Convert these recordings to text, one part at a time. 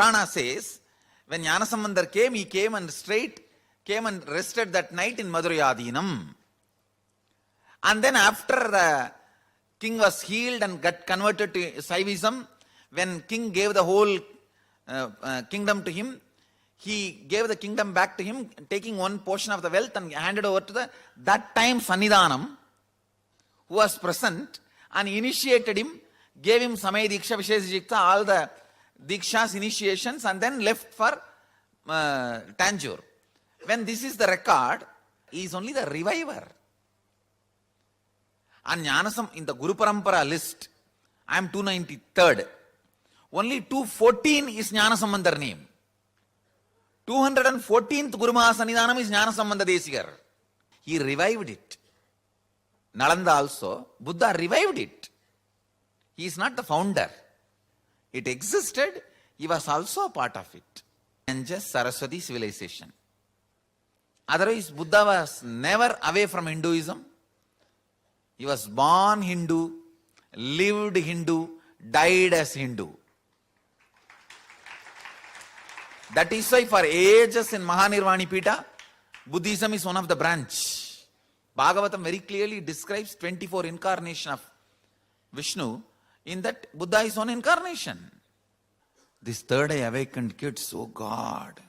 Purana says, when Jnanasambandar came, he came and rested that night in Madurayadinam. And then after the king was healed and got converted to Saivism, when king gave the whole kingdom to him, he gave the kingdom back to him, taking one portion of the wealth and handed over to that time Sannidhanam, who was present, and initiated him, gave him Samaya Diksha, Vishesha Diksha, all the Dikshas, initiations, and then left for Tanjore. When this is the record, he is only the reviver. And Jnanasam, in the Guru Parampara list, I am 293rd. Only 214 is Jnanasambandar name. 214th Guru Mahasannidhanam is Jnanasambandha Desikar. He revived it. Nalanda also, Buddha revived it. He is not the founder. It existed, he was also a part of it. And just Saraswati civilization. Otherwise, Buddha was never away from Hinduism. He was born Hindu, lived Hindu, died as Hindu. That is why for ages in Mahanirvanipeetha, Buddhism is one of the branch. Bhagavatam very clearly describes 24 incarnation of Vishnu. In that, Buddha is one incarnation. This third eye awakened kids, oh God.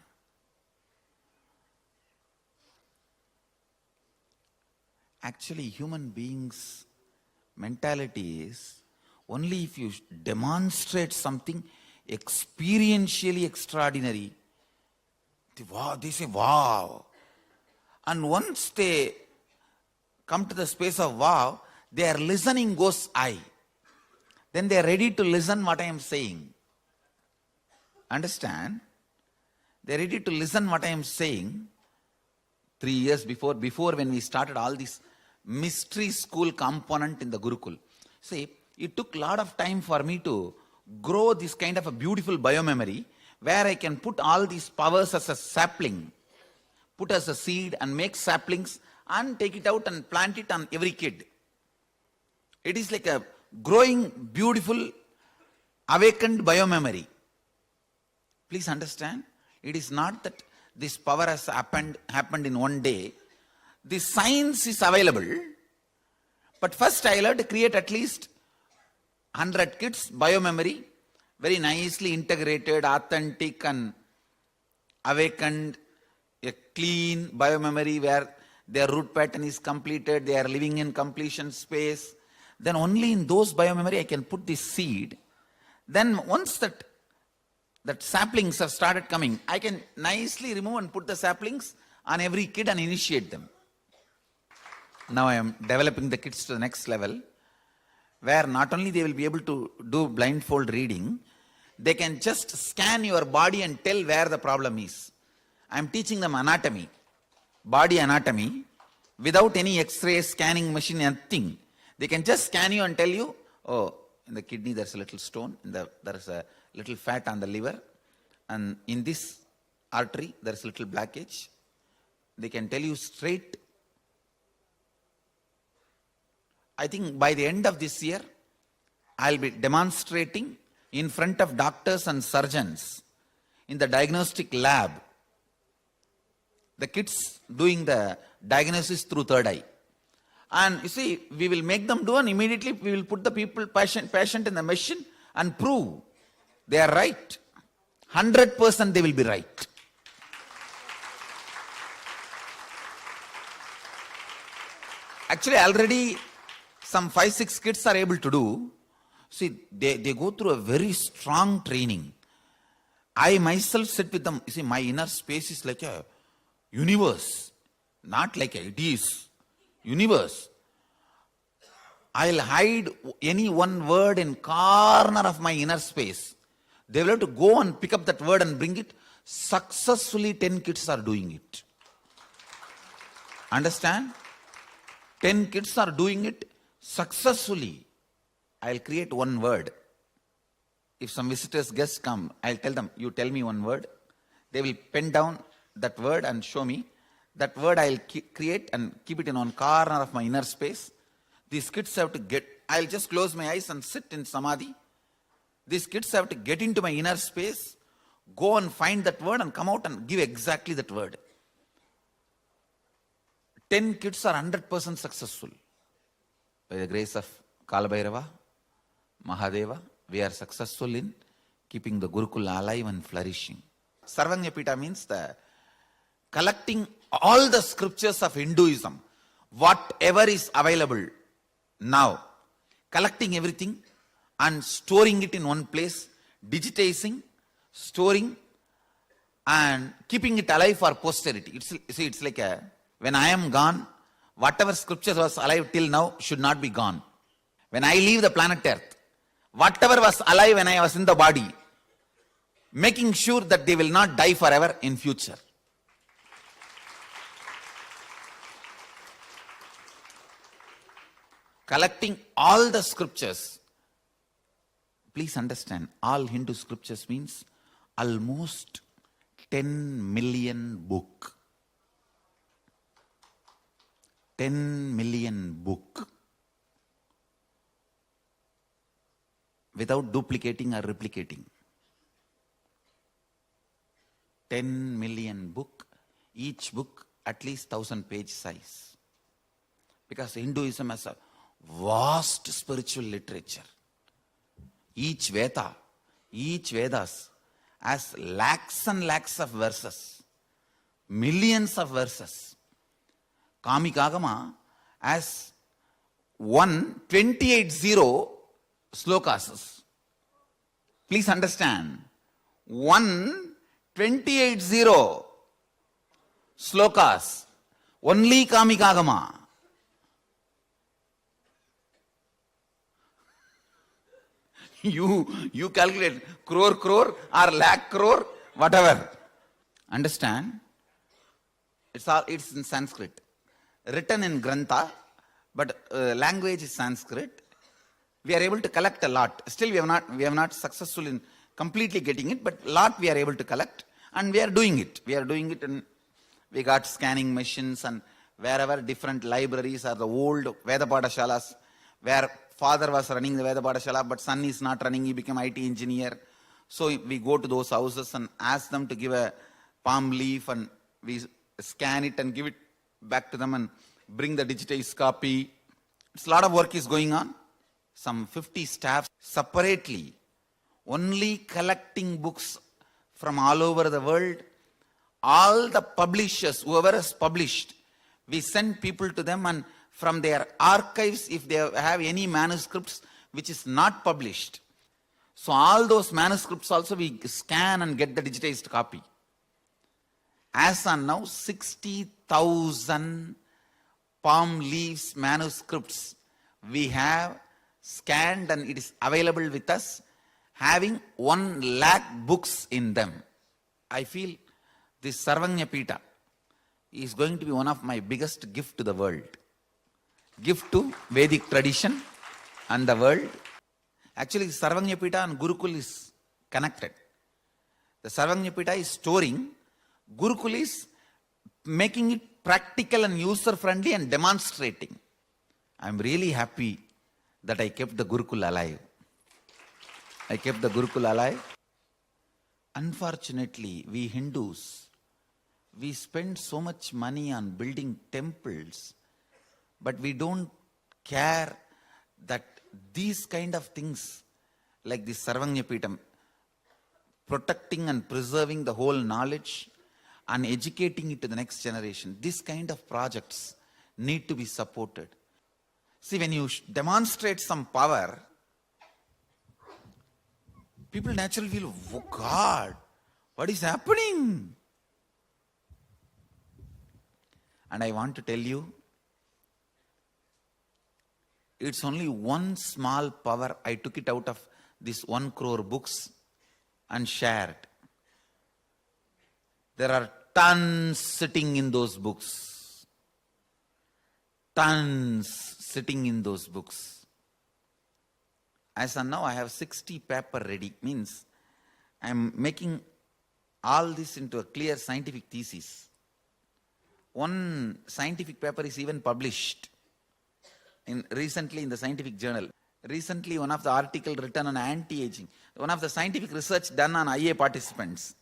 Actually, human beings' mentality is only if you demonstrate something experientially extraordinary, they say, wow. And once they come to the space of wow, their listening goes I. Then they are ready to listen what I am saying. Understand? They are ready to listen what I am saying. 3 years before when we started all this mystery school component in the Gurukul. See, it took a lot of time for me to grow this kind of a beautiful biomemory where I can put all these powers as a sapling, put as a seed and make saplings and take it out and plant it on every kid. It is like a growing, beautiful, awakened biomemory. Please understand, it is not that this power has happened in one day. The science is available, but first I will create at least 100 kids, biomemory, very nicely integrated, authentic and awakened, a clean biomemory where their root pattern is completed, they are living in completion space. Then only in those biomemory I can put this seed. Then once that saplings have started coming, I can nicely remove and put the saplings on every kid and initiate them. Now I am developing the kids to the next level, where not only they will be able to do blindfold reading, they can just scan your body and tell where the problem is. I am teaching them anatomy, body anatomy, without any X-ray scanning machine, nothing. They can just scan you and tell you, oh, in the kidney there's a little stone, there is a little fat on the liver, and in this artery there's a little blackage. They can tell you straight. I think by the end of this year, I'll be demonstrating in front of doctors and surgeons in the diagnostic lab, the kids doing the diagnosis through third eye. And you see, we will make them do, and immediately we will put the patient in the machine and prove they are right. 100% they will be right. Actually, already some 5-6 kids are able to do. See, they go through a very strong training. I myself sit with them. You see, my inner space is like a universe, not like it is. Universe. I'll hide any one word in corner of my inner space. They will have to go and pick up that word and bring it. Successfully 10 kids are doing it. Understand? 10 kids are doing it successfully. I'll create one word. If some visitors, guests come, I'll tell them, you tell me one word. They will pen down that word and show me. That word I'll create and keep it in one corner of my inner space. These kids have to get, I'll just close my eyes and sit in samadhi. These kids have to get into my inner space, Go and find that word and come out and give exactly that word. 10 kids are 100% successful. By the grace of Kalabhairava, Mahadeva, we are successful in keeping the Gurukul alive and flourishing. Sarvajnapeetha means the collecting all the scriptures of Hinduism, whatever is available now, collecting everything and storing it in one place, digitizing, storing, and keeping it alive for posterity. It's like when I am gone, whatever scriptures was alive till now should not be gone. When I leave the planet Earth, whatever was alive when I was in the body, making sure that they will not die forever in future. Collecting all the scriptures. Please understand, all Hindu scriptures means almost 10 million book. 10 million book. Without duplicating or replicating. 10 million book. Each book at least 1,000 page size. Because Hinduism has a vast spiritual literature. Each Veda, each Vedas has lakhs and lakhs of verses, millions of verses. Kamikagama has 128 slokas. Please understand, 128 slokas, only Kamikagama. You calculate crore or lakh crore, whatever. Understand? It's in Sanskrit. Written in Grantha, but language is Sanskrit. We are able to collect a lot. Still we have not successful in completely getting it, but lot we are able to collect, and we are doing it. We are doing it, and we got scanning machines, and wherever different libraries are the old Veda Padashalas, where father was running the Veda Padashala, but son is not running, he became IT engineer. So we go to those houses and ask them to give a palm leaf, and we scan it and give it back to them and bring the digitized copy. It's a lot of work is going on. Some 50 staff separately, only collecting books from all over the world. All the publishers, whoever has published, we send people to them, and from their archives, if they have any manuscripts which is not published, so all those manuscripts also we scan and get the digitized copy. As on now, 60,000 palm leaves manuscripts we have scanned, and it is available with us, having 1 lakh books in them. I feel this Sarvajnapeetha is going to be one of my biggest gift to the world. Gift to Vedic tradition and the world. Actually, Sarvajnapeetha and Gurukul is connected. The Sarvajnapeetha is storing, Gurukul is making it practical and user-friendly and demonstrating. I am really happy that I kept the Gurukul alive. I kept the Gurukul alive. Unfortunately, we Hindus, we spend so much money on building temples, but we don't care that these kind of things, like this Sarvajnapeetham, protecting and preserving the whole knowledge and educating it to the next generation, this kind of projects need to be supported. See, when you demonstrate some power, people naturally feel, oh God, what is happening? And I want to tell you, it's only one small power. I took it out of this 1 crore books and shared. There are tons sitting in those books. Tons sitting in those books. As of now, I have 60 paper ready. Means I am making all this into a clear scientific thesis. One scientific paper is even published recently in the scientific journal. Recently, one of the article written on anti-aging, one of the scientific research done on IA participants.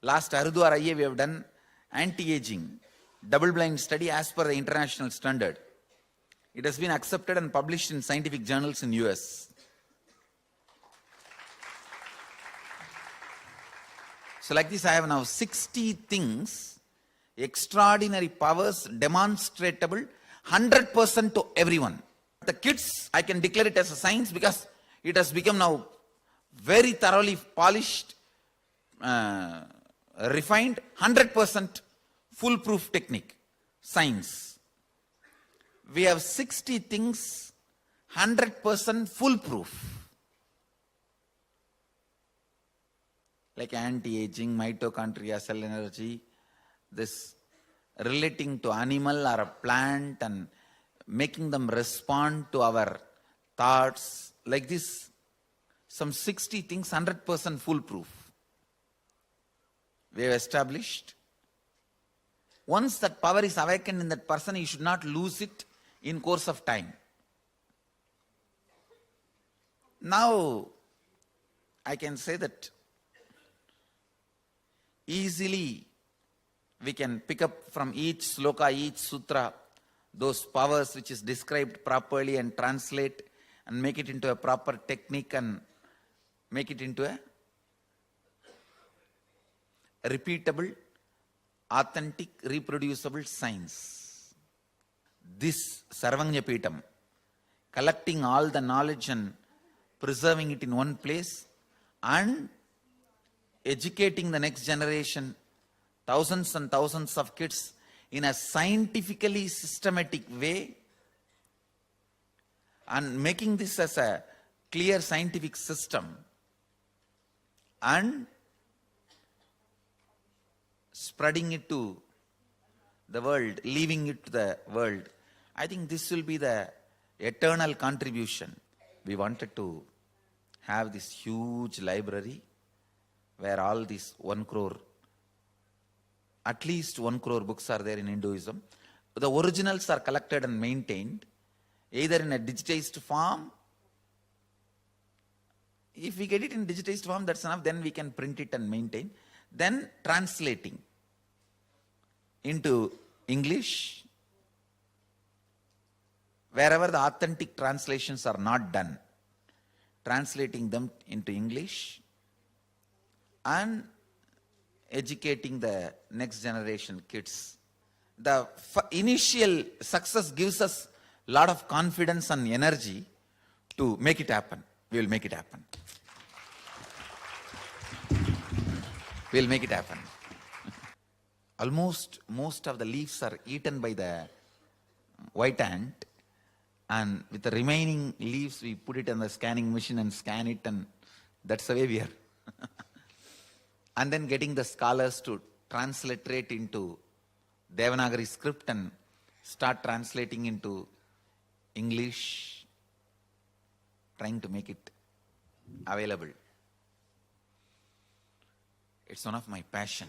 Last Haridwar IA we have done anti-aging, double-blind study as per the international standard. It has been accepted and published in scientific journals in US. So like this, I have now 60 things, extraordinary powers, demonstratable, 100% to everyone. The kids, I can declare it as a science because it has become now very thoroughly polished, refined, 100% foolproof technique, science. We have 60 things, 100% foolproof. Like anti-aging, mitochondria, cell energy, this relating to animal or a plant and making them respond to our thoughts, like this, some 60 things, 100% foolproof. We have established. Once that power is awakened in that person, he should not lose it in course of time. Now, I can say that easily we can pick up from each sloka, each sutra, those powers which is described properly and translate and make it into a proper technique and make it into a repeatable, authentic, reproducible science. This Sarvajnapeetham, collecting all the knowledge and preserving it in one place and educating the next generation, thousands and thousands of kids in a scientifically systematic way and making this as a clear scientific system and spreading it to the world, leaving it to the world. I think this will be the eternal contribution. We wanted to have this huge library where all these 1 crore, at least 1 crore books are there in Hinduism. The originals are collected and maintained either in a digitized form. If we get it in digitized form, that's enough, then we can print it and maintain. Then translating into English, wherever the authentic translations are not done, translating them into English and educating the next generation kids. The initial success gives us a lot of confidence and energy to make it happen. We will make it happen. We will make it happen. Almost most of the leaves are eaten by the white ant, and with the remaining leaves we put it on the scanning machine and scan it, and that's the way we are. And then getting the scholars to transliterate into Devanagari script and start translating into English, trying to make it available. It's one of my passion.